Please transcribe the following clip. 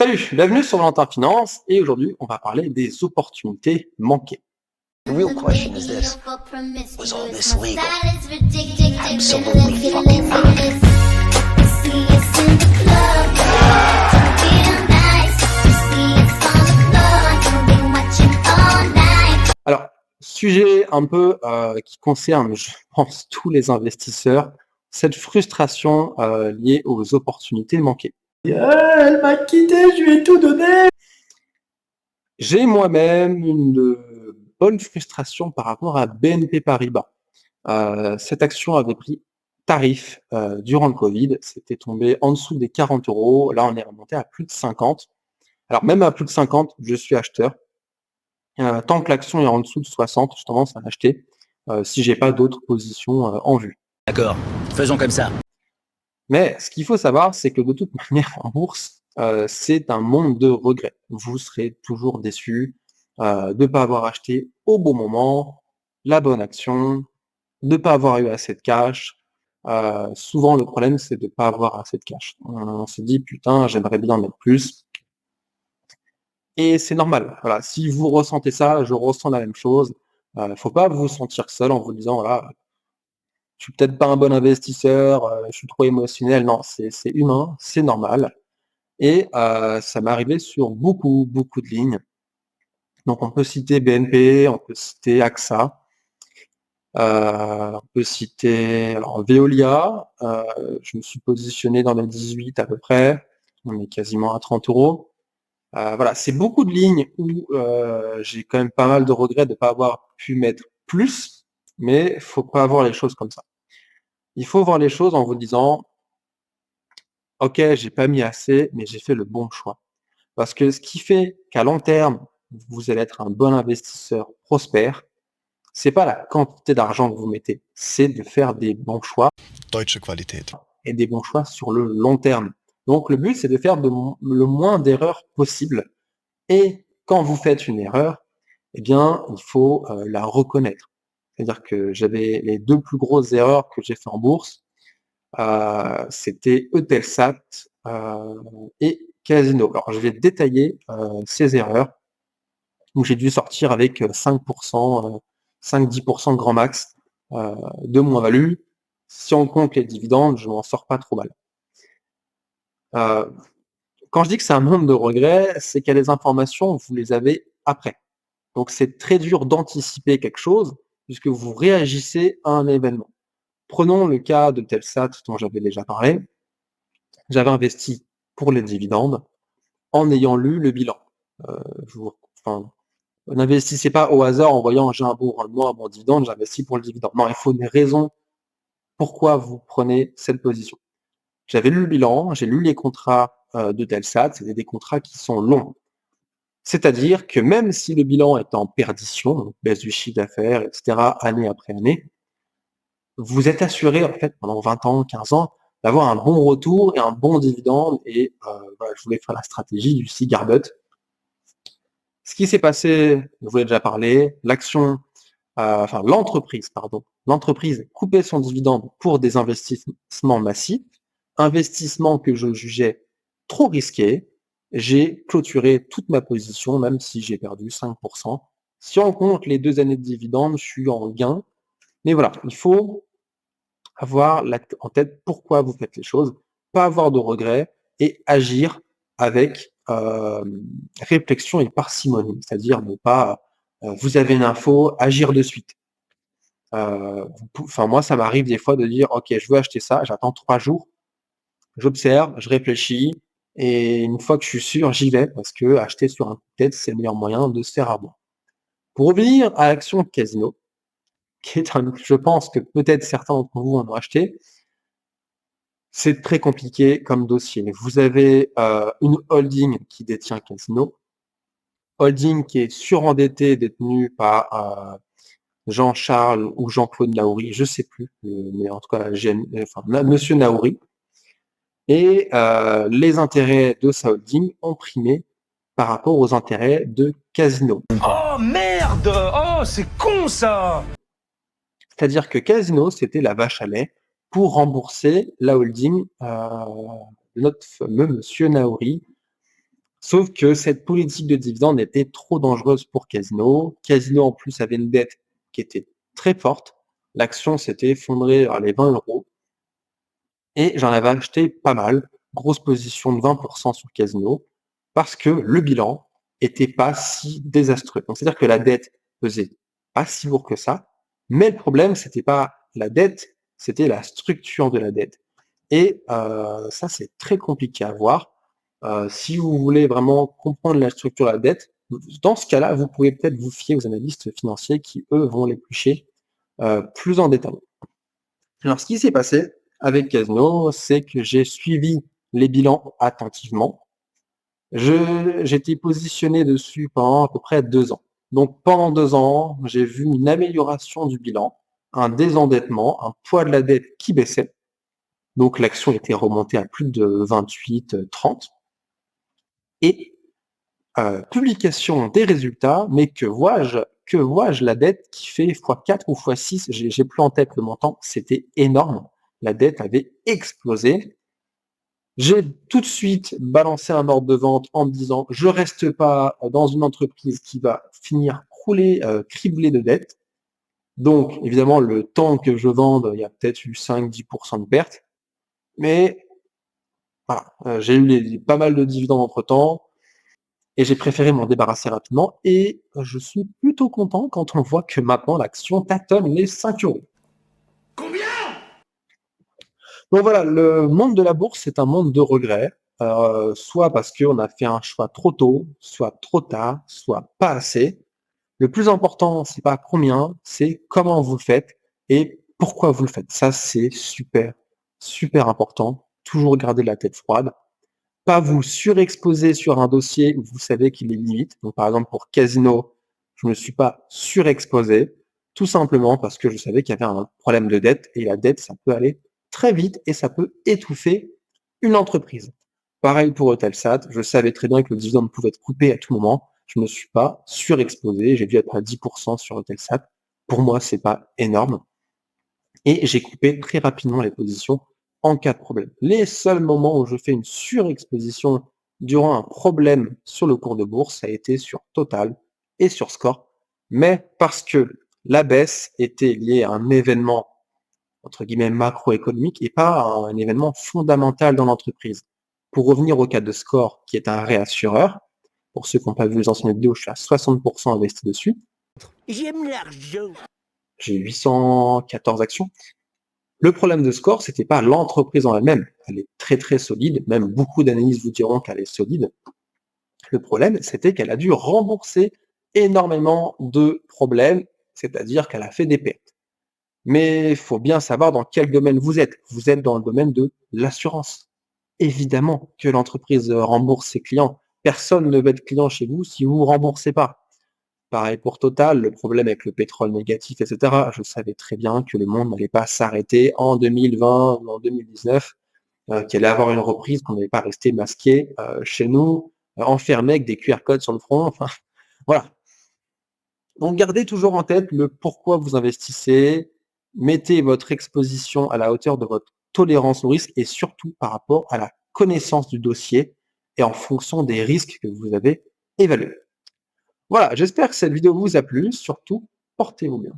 Salut, bienvenue sur Valentin Finance et aujourd'hui on va parler des opportunités manquées. The real question is this: was all this legal? Absolutely fucking not. Alors, sujet un peu qui concerne, je pense, tous les investisseurs, cette frustration liée aux opportunités manquées. Elle m'a quitté, je lui ai tout donné. J'ai moi-même une bonne frustration par rapport à BNP Paribas. Cette action avait pris tarif durant le Covid, c'était tombé en dessous des 40 euros. Là, on est remonté à plus de 50. Alors, même à plus de 50, je suis acheteur. Tant que l'action est en dessous de 60, je tendance à l'acheter si j'ai pas d'autres positions en vue. D'accord, faisons comme ça. Mais ce qu'il faut savoir, c'est que de toute manière, en bourse, c'est un monde de regrets. Vous serez toujours déçu de ne pas avoir acheté au bon moment, la bonne action, de ne pas avoir eu assez de cash. Souvent, le problème, c'est de ne pas avoir assez de cash. On se dit, putain, j'aimerais bien mettre plus. Et c'est normal. Voilà, si vous ressentez ça, je ressens la même chose. Faut pas vous sentir seul en vous disant, voilà, je suis peut-être pas un bon investisseur, je suis trop émotionnel. Non, c'est humain, c'est normal. Et ça m'est arrivé sur beaucoup, beaucoup de lignes. Donc on peut citer BNP, on peut citer AXA, on peut citer alors Veolia, je me suis positionné dans les 18 à peu près, on est quasiment à 30 euros. Voilà, c'est beaucoup de lignes où j'ai quand même pas mal de regrets de ne pas avoir pu mettre plus, mais faut pas voir les choses comme ça. Il faut voir les choses en vous disant, ok, j'ai pas mis assez, mais j'ai fait le bon choix. Parce que ce qui fait qu'à long terme, vous allez être un bon investisseur prospère, c'est pas la quantité d'argent que vous mettez, c'est de faire des bons choix Deutsche Qualität. et des bons choix sur le long terme. Donc le but, c'est de faire le moins d'erreurs possible. Et quand vous faites une erreur, eh bien, il faut la reconnaître. C'est-à-dire que j'avais les deux plus grosses erreurs que j'ai fait en bourse, c'était Eutelsat et Casino. Alors, je vais détailler ces erreurs où j'ai dû sortir avec 5%, 5-10% grand max de moins-value. Si on compte les dividendes, je m'en sors pas trop mal. Quand je dis que c'est un monde de regrets, c'est qu'il y a des informations, vous les avez après. Donc c'est très dur d'anticiper quelque chose puisque vous réagissez à un événement. Prenons le cas de Telsat dont j'avais déjà parlé. J'avais investi pour les dividendes en ayant lu le bilan. N'investissez pas au hasard en voyant j'ai un bon rendement, un bon dividende, j'investis pour le dividende. Non, il faut une raison pourquoi vous prenez cette position. J'avais lu le bilan, j'ai lu les contrats de Telsat, c'est des contrats qui sont longs. C'est-à-dire que même si le bilan est en perdition, donc baisse du chiffre d'affaires, etc., année après année, vous êtes assuré, en fait, pendant 20 ans, 15 ans, d'avoir un bon retour et un bon dividende. Et voilà, je voulais faire la stratégie du cigar butt. Ce qui s'est passé, je vous ai déjà parlé, l'entreprise coupait son dividende pour des investissements massifs, investissements que je jugeais trop risqués. J'ai clôturé toute ma position, même si j'ai perdu 5%. Si on compte les 2 années de dividendes, je suis en gain. Mais voilà, il faut avoir en tête pourquoi vous faites les choses, pas avoir de regrets et agir avec réflexion et parcimonie, c'est-à-dire ne pas, vous avez une info, agir de suite. Moi, ça m'arrive des fois de dire, ok, je veux acheter ça, j'attends 3 jours, j'observe, je réfléchis, et une fois que je suis sûr, j'y vais, parce que acheter sur un coup de tête, c'est le meilleur moyen de se faire avoir. Pour revenir à l'action de Casino, qui est je pense que peut-être certains d'entre vous en ont acheté, c'est très compliqué comme dossier. Vous avez une holding qui détient Casino, holding qui est surendetté, détenu par Jean-Charles ou Jean-Claude Naouri, je sais plus, mais en tout cas, Monsieur Naouri. Et les intérêts de sa holding ont primé par rapport aux intérêts de Casino. Oh merde! Oh, c'est con ça! C'est-à-dire que Casino, c'était la vache à lait pour rembourser la holding de notre fameux Monsieur Naouri. Sauf que cette politique de dividende était trop dangereuse pour Casino. Casino, en plus, avait une dette qui était très forte. L'action s'était effondrée à les 20 euros. Et j'en avais acheté pas mal, grosse position de 20% sur Casino, parce que le bilan était pas si désastreux. Donc c'est-à-dire que la dette pesait pas si lourd que ça, mais le problème c'était pas la dette, c'était la structure de la dette. Et ça c'est très compliqué à voir. Si vous voulez vraiment comprendre la structure de la dette, dans ce cas-là, vous pouvez peut-être vous fier aux analystes financiers qui, eux, vont l'éplucher plus en détail. Alors, ce qui s'est passé avec Casino, c'est que j'ai suivi les bilans attentivement. J'étais positionné dessus pendant à peu près 2 ans. Donc, pendant 2 ans, j'ai vu une amélioration du bilan, un désendettement, un poids de la dette qui baissait. Donc, l'action était remontée à plus de 28, 30. Et publication des résultats, mais que vois-je, la dette qui fait x4 ou x6, j'ai plus en tête le montant, c'était énorme. La dette avait explosé. J'ai tout de suite balancé un ordre de vente en me disant je reste pas dans une entreprise qui va finir croulée, criblée de dettes. Donc évidemment, le temps que je vende, il y a peut-être eu 5-10% de perte. Mais voilà, j'ai eu pas mal de dividendes entre-temps. Et j'ai préféré m'en débarrasser rapidement et je suis plutôt content quand on voit que maintenant l'action tâtonne les 5 euros. Combien? Donc voilà, le monde de la bourse, c'est un monde de regrets, soit parce qu'on a fait un choix trop tôt, soit trop tard, soit pas assez. Le plus important, c'est pas combien, c'est comment vous le faites et pourquoi vous le faites. Ça, c'est super, super important. Toujours garder la tête froide. Pas vous surexposer sur un dossier où vous savez qu'il est limite. Donc, par exemple, pour Casino, je ne me suis pas surexposé, tout simplement parce que je savais qu'il y avait un problème de dette, et la dette, ça peut aller très vite et ça peut étouffer une entreprise. Pareil pour Eutelsat, je savais très bien que le dividende pouvait être coupé à tout moment. Je ne me suis pas surexposé, j'ai dû être à 10% sur Eutelsat. Pour moi, c'est pas énorme. Et j'ai coupé très rapidement les positions en cas de problème. Les seuls moments où je fais une surexposition durant un problème sur le cours de bourse, ça a été sur Total et sur Score, mais parce que la baisse était liée à un événement entre guillemets macroéconomique et pas à un événement fondamental dans l'entreprise. Pour revenir au cas de Score, qui est un réassureur, pour ceux qui n'ont pas vu les anciennes vidéos, je suis à 60% investi dessus. J'aime l'argent. J'ai 814 actions. Le problème de Score, c'était pas l'entreprise en elle-même. Elle est très très solide, même beaucoup d'analystes vous diront qu'elle est solide. Le problème, c'était qu'elle a dû rembourser énormément de problèmes, c'est-à-dire qu'elle a fait des pertes. Mais il faut bien savoir dans quel domaine vous êtes. Vous êtes dans le domaine de l'assurance. Évidemment que l'entreprise rembourse ses clients. Personne ne veut être client chez vous si vous ne remboursez pas. Pareil pour Total, le problème avec le pétrole négatif, etc. Je savais très bien que le monde n'allait pas s'arrêter en 2020 ou en 2019, qu'il allait avoir une reprise, qu'on n'allait pas rester masqué chez nous, enfermé avec des QR codes sur le front. Enfin, voilà. Donc gardez toujours en tête le pourquoi vous investissez, mettez votre exposition à la hauteur de votre tolérance au risque et surtout par rapport à la connaissance du dossier et en fonction des risques que vous avez évalués. Voilà, j'espère que cette vidéo vous a plu. Surtout, portez-vous bien.